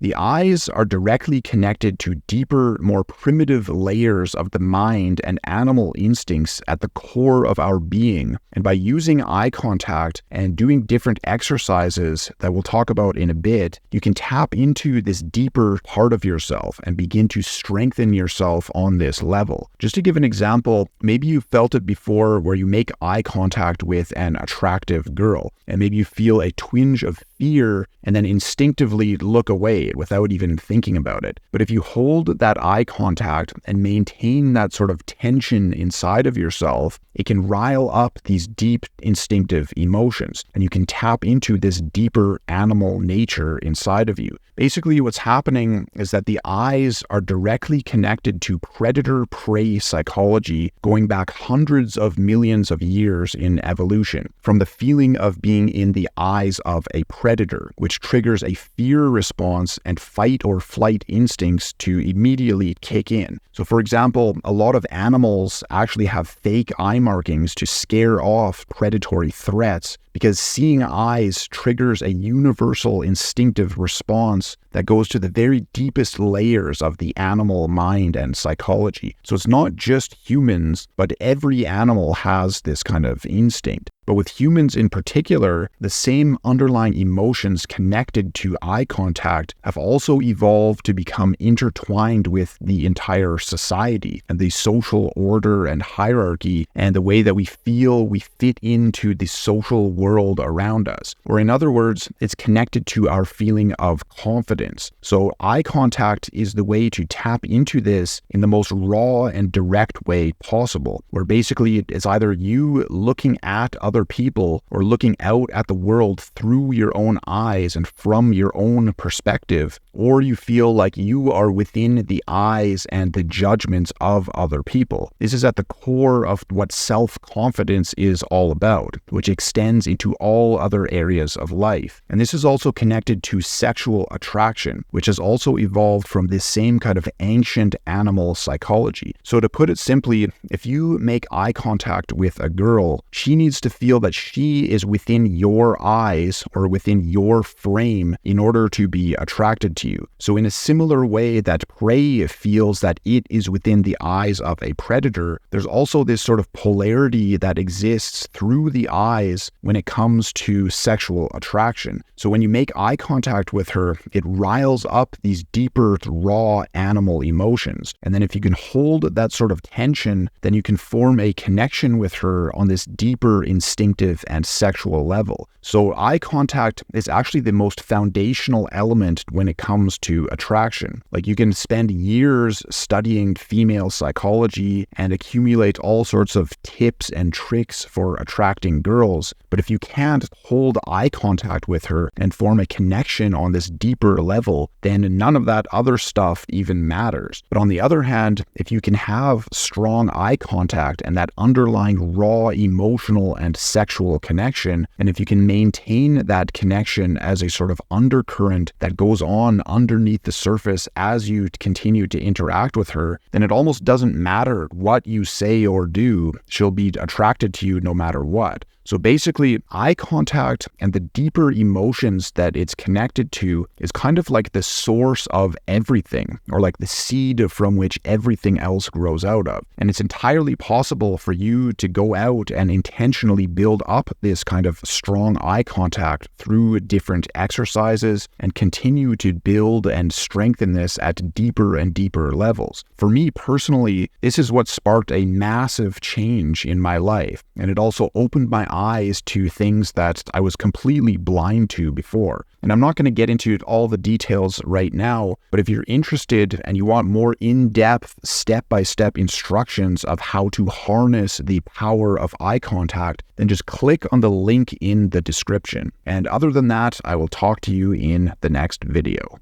The eyes are directly connected to deeper, more primitive layers of the mind and animal instincts at the core of our being. And by using eye contact and doing different exercises that we'll talk about in a bit, you can tap into this deeper part of yourself and begin to strengthen yourself on this level. Just to give an example, maybe you felt it before where you make eye contact with an attractive girl, and maybe you feel a twinge of fear and then instinctively look away without even thinking about it. But if you hold that eye contact and maintain that sort of tension inside of yourself, it can rile up these deep instinctive emotions, and you can tap into this deeper animal nature inside of you. Basically, what's happening is that the eyes are directly connected to predator-prey psychology going back hundreds of millions of years in evolution, from the feeling of being in the eyes of a predator, which triggers a fear response and fight or flight instincts to immediately kick in. So for example, a lot of animals actually have fake eye markings to scare off predatory threats, because seeing eyes triggers a universal instinctive response that goes to the very deepest layers of the animal mind and psychology. So it's not just humans, but every animal has this kind of instinct. But with humans in particular, the same underlying emotions connected to eye contact have also evolved to become intertwined with the entire society and the social order and hierarchy and the way that we feel we fit into the social world around us. Or in other words, it's connected to our feeling of confidence. So eye contact is the way to tap into this in the most raw and direct way possible, where basically it's either you looking at other people or looking out at the world through your own eyes and from your own perspective, or you feel like you are within the eyes and the judgments of other people. This is at the core of what self-confidence is all about, which extends into all other areas of life. And this is also connected to sexual attraction, which has also evolved from this same kind of ancient animal psychology. So to put it simply, if you make eye contact with a girl, she needs to feel that she is within your eyes or within your frame in order to be attracted to you. So in a similar way that prey feels that it is within the eyes of a predator, there's also this sort of polarity that exists through the eyes when it comes to sexual attraction. So when you make eye contact with her, it riles up these deeper, raw animal emotions. And then if you can hold that sort of tension, then you can form a connection with her on this deeper instinctive and sexual level. So eye contact is actually the most foundational element when it comes to attraction. Like, you can spend years studying female psychology and accumulate all sorts of tips and tricks for attracting girls, but if you can't hold eye contact with her and form a connection on this deeper level, then none of that other stuff even matters. But on the other hand, if you can have strong eye contact and that underlying raw emotional and sexual connection, and if you can maintain that connection as a sort of undercurrent that goes on underneath the surface as you continue to interact with her, then it almost doesn't matter what you say or do. She'll be attracted to you no matter what. So basically, eye contact and the deeper emotions that it's connected to is kind of like the source of everything, or like the seed from which everything else grows out of. And it's entirely possible for you to go out and intentionally build up this kind of strong eye contact through different exercises and continue to build and strengthen this at deeper and deeper levels. For me personally, this is what sparked a massive change in my life. And it also opened my eyes to things that I was completely blind to before. And I'm not going to get into all the details right now, but if you're interested and you want more in-depth, step-by-step instructions of how to harness the power of eye contact, then just click on the link in the description. And other than that, I will talk to you in the next video.